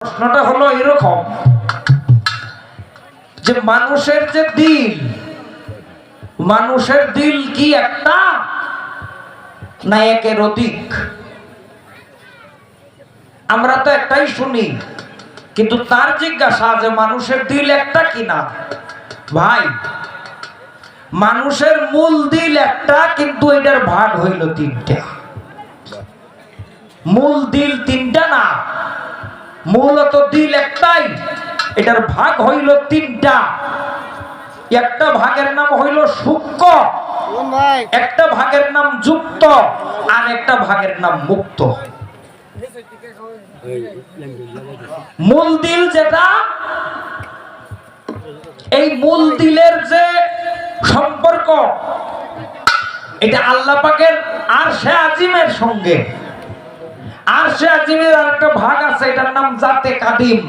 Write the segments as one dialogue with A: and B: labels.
A: প্রশ্নটা হলো এরকম যে মানুষের দিল কি একটা না একের অধিক? আমরা তো একটাই শুনি, কিন্তু তার জিজ্ঞাসা যে মানুষের দিল একটা কিনা। ভাই, মানুষের মূল দিল একটা, কিন্তু এটার ভাগ হইল তিনটা। মূল দিল তিনটা না, মূলত দিল একটাই, এটার ভাগ হইল তিনটা। একটা ভাগের নাম হইল সূক্ষ্ম, একটা ভাগের নাম যুক্ত, আর একটা ভাগের নাম মুক্ত। মূল দিল যেটা, এই মূল দিলের যে সম্পর্ক, এটা আল্লাহ পাকের আরশে আজিমের সঙ্গে। আরশে আজিমের আরেকটা ভাগ আছে, এটার নাম জাতে কাদিম।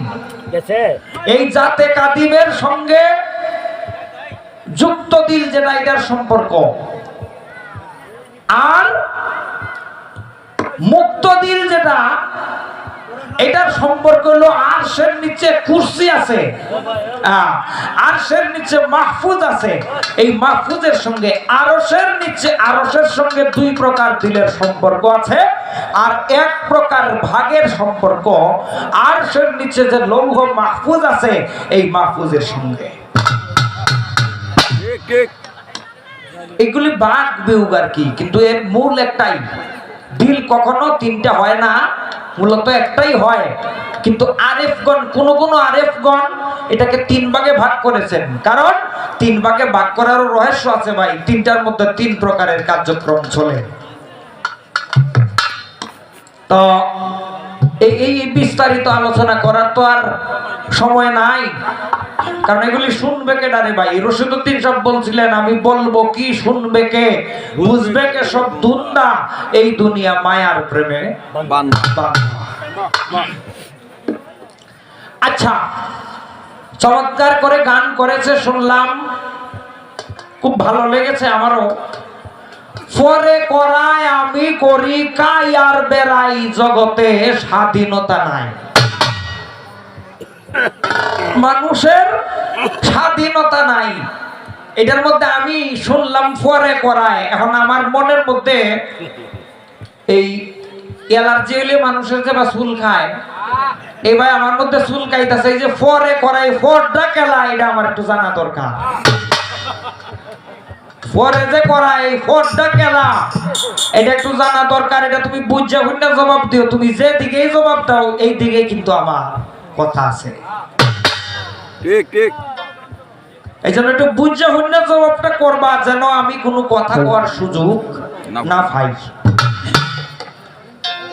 A: এই জাতে কাদিমের সঙ্গে যুক্ত দিল যেটা, এটার সম্পর্ক। আর মুক্ত দিল যেটা, এটার সম্পর্ক হলো আরশের নিচে কুরসি আছে, আরশের নিচে মাহফুজ আছে। এই মাহফুজের সঙ্গে আরশের সঙ্গে দুই প্রকার দিলের সম্পর্ক আছে। আর এক প্রকার ভাগের সম্পর্ক আরশের নিচে যে লৌহ মাহফুজ আছে, এই মাহফুজের সঙ্গে। এগুলি ভাগ বিয়োগ আর কি, কিন্তু এর মূল একটাই। দিল কখনো তিনটা হয় না, মূলত একটাই হয়। কিন্তু আরেফগণ, কোন আরেফগণ এটাকে তিন ভাগে ভাগ করেছেন, কারণ তিন ভাগে ভাগ করারও রহস্য আছে ভাই। তিনটার মধ্যে তিন প্রকারের কার্যক্রম চলে। তো এই বিস্তারিত আলোচনা করার তো আর সময় নাই, কারণ এগুলি শুনবে কে ডারে ভাই? রশিদউদ্দিন সব বলছিলেন, আমি বলবো কি শুনবে কে, বুঝবে কে সব দুনিয়া, এই দুনিয়া মায়ার প্রেমে বাঁধা। আচ্ছা, চমৎকার করে গান করেছে, শুনলাম, খুব ভালো লেগেছে আমারও। পরে করায় আমি করি কাই আর বেড়াই, জগতে স্বাধীনতা নাই। মানুষের স্বাধীনতা নাই, এটার মধ্যে আমি শুনলাম পরে করায়। এখন আমার মনের মধ্যে এই অ্যালার্জি হইলে মানুষের যে বা চুল খায়, এবার আমার মধ্যে চুল খাইতেছে। এই যে পরে করায়, ফরটা কেলা, এটা আমার একটু জানা দরকার। পরে যে করায়, ফরটা কেলা, এটা একটু জানা দরকার। এটা তুমি বুঝা হইনা জবাব দিও, তুমি যে দিকেই জবাব দাও, এই দিকে কিন্তু আমার কথা আছে।
B: ঠিক ঠিক,
A: এই জন্য একটু বুঝা হইনা জবাবটা করবা, যেন আমি কোনো কথা করার সুযোগ না পাই।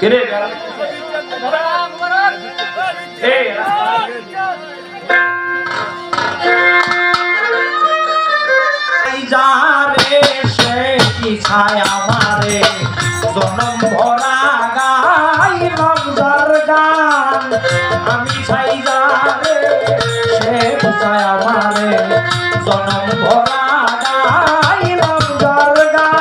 A: কেরে যারে সে কি ছায় আমারে, জনম ভরা গাইলাম যার গান। আমি ছাই যারে সে কি ছায় আমারে, জনম ভরা গাইলাম যার গান।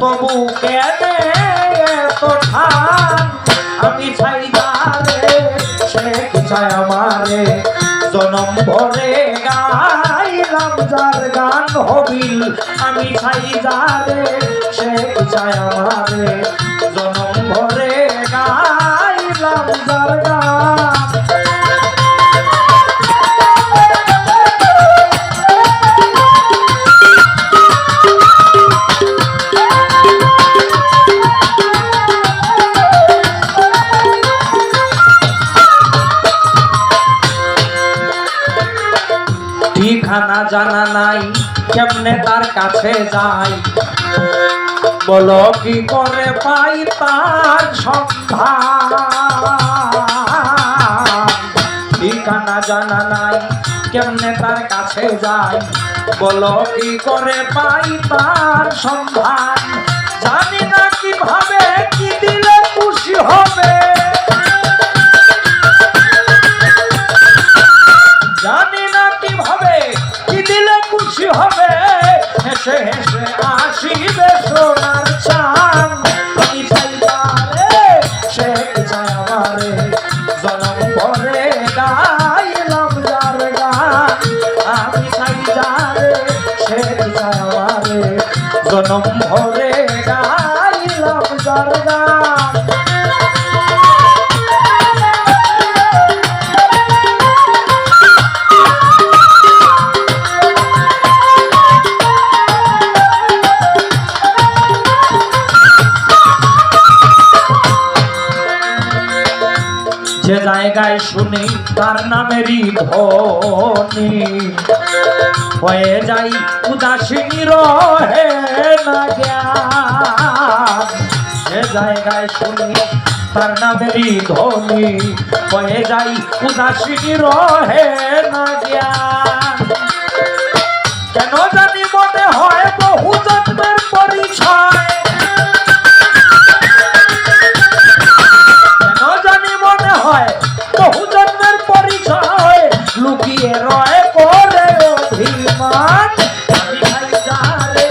A: তবু কেনে এত ঠান, আমি ছাই যারে সে কি চায় আমারে, জনম ভরে গাইলাম যার গান হবিল। আমি ছাই যারে সে কি চায় আমারে, জনম ভরে গাইলাম যার গান। ঠিকানা জানা নাই, কেমনে তার কাছে যাই, বলো কি করে পাই তার সন্ধান। ঠিকানা জানা নাই, কেমনে তার কাছে যাই, বলো কি করে পাই তার সন্ধান। জানি না কিভাবে কি দিলে খুশি হবে, জানি না কিভাবে কি দিলে খুশি হবে, হেসে হেসে আসিবে সোনার চাঁদ। আমি চাই তারে, সে চায় আমারে, জনম ভরে গাইলাম যার গান। আমি চাই যারে, সে চায় আমারে, জনম ভরে গাইলাম যার গান। যে জায়গায় শুনি তার নামেরই ধ্বনি, হয়ে যাই উদাসীনী রহে না জ্ঞান। যে জায়গায় শুনি তার নামেরই ধ্বনি, হয়ে যাই উদাসীনী রহে না জ্ঞান। কেন জানি মনে হয় বহু জন্মের পরিচয়, বহু জন্মের পরিচয়, লুকিয়ে রয়ে করে অভিমান। আমি চাই যারে,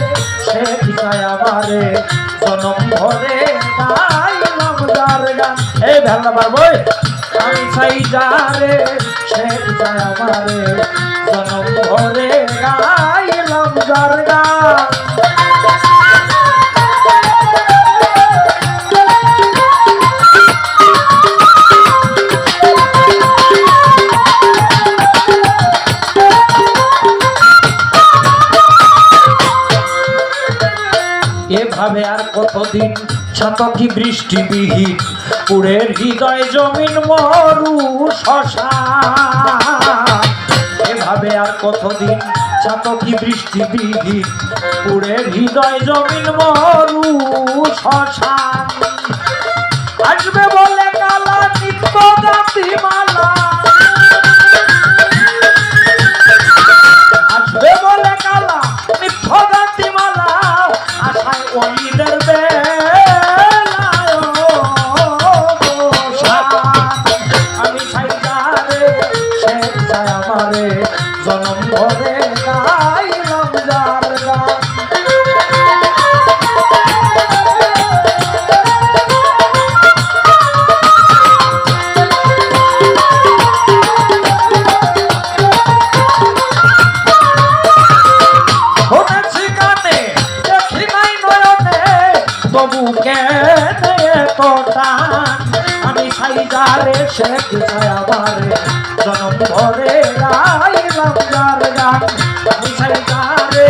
A: সে চায় আমারে, জনম ভরে গাইলাম যার গান। এই ভেলনা পারবো। আমি চাই যারে, সে চায় আমারে, জনম ভরে গাইলাম যার গান। এভাবে আর কতদিন শতকি বৃষ্টিবিহীন, পুড়ে হৃদয় জমিন মরু শ্মশান। এভাবে আর কতদিন শতকি বৃষ্টিবিহীন, পুড়ে হৃদয় জমিন মরু শ্মশান। আসবে বলে কালা নিত্য গান্ধী মালা, আসবে বলে কালা নিত্য গান্ধী মালা, আশায় ওইদের বেলায় আমি চাই যারে, সে চায় আমারে, জনম ভরে গাইলাম যার গান। তবু কেন এত টান, আমি চাই যারে, সে চায় আমারে, জনম ভরে গাইলাম যার গান। আমি চাই যারে,